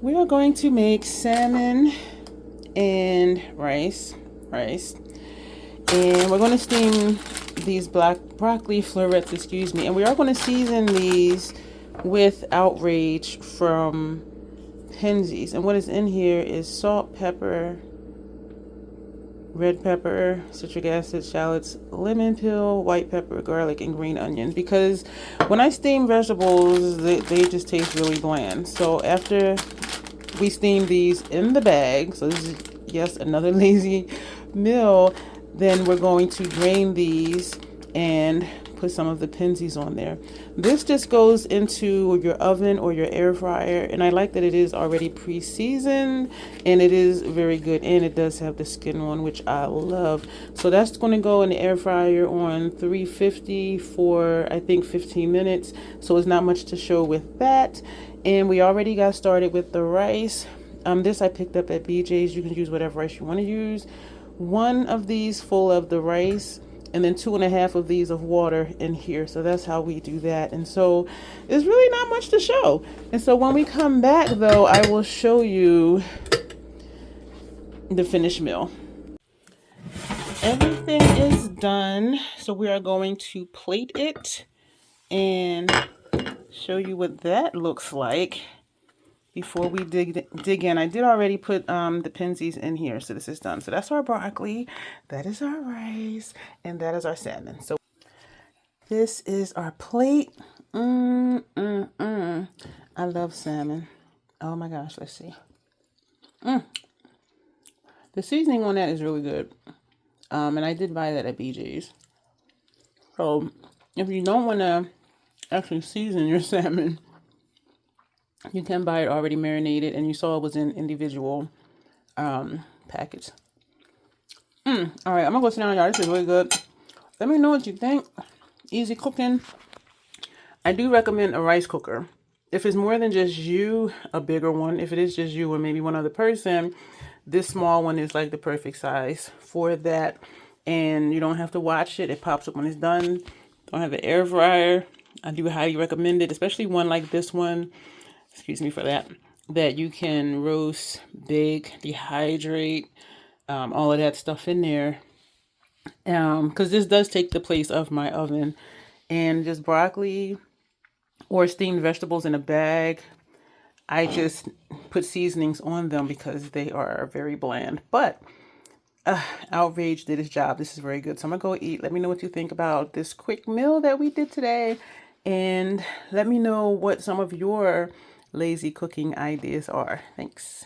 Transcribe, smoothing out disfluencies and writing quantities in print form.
We are going to make salmon and rice, and we're going to steam these black broccoli florets, excuse me, and we are going to season these with Outrage from Penzies. And what is in here is salt, pepper, red pepper, citric acid, shallots, lemon peel, white pepper, garlic, and green onion. Because when I steam vegetables, they just taste really bland. So after we steam these in the bag, so this is, yes, another lazy meal, then we're going to drain these and put some of the Penzies on there. This just goes into your oven or your air fryer, and I like that it is already pre-seasoned and it is very good, and it does have the skin on, which I love. So that's going to go in the air fryer on 350 for I think 15 minutes, so it's not much to show with that. And we already got started with the rice. This I picked up at BJ's. You can use whatever rice you want to use. One of these full of the rice, and then 2.5 of these of water in here. So that's how we do that. And so there's really not much to show. And so when we come back though, I will show you the finished meal. Everything is done. So we are going to plate it and show you what that looks like before we dig in. I did already put the Penzies in here, so this is done. So that's our broccoli, that is our rice, and that is our salmon. So this is our plate. I love salmon. Oh my gosh, let's see. The seasoning on that is really good. And I did buy that at BJ's. So if you don't want to actually season your salmon, you can buy it already marinated, and you saw it was in individual packets. All right, I'm gonna go sit down, y'all. This is really good. Let me know what you think. Easy cooking. I do recommend a rice cooker. If it's more than just you, a bigger one. If it is just you or maybe one other person, this small one is like the perfect size for that. And you don't have to watch it. It pops up when it's done. Don't have an air fryer. I do highly recommend it, especially one like this one. Excuse me for that, that you can roast, bake, dehydrate, all of that stuff in there. Because this does take the place of my oven. And just broccoli or steamed vegetables in a bag, I just put seasonings on them because they are very bland. But Outrage did its job. This is very good. So I'm going to go eat. Let me know what you think about this quick meal that we did today. And let me know what some of your lazy cooking ideas are. Thanks.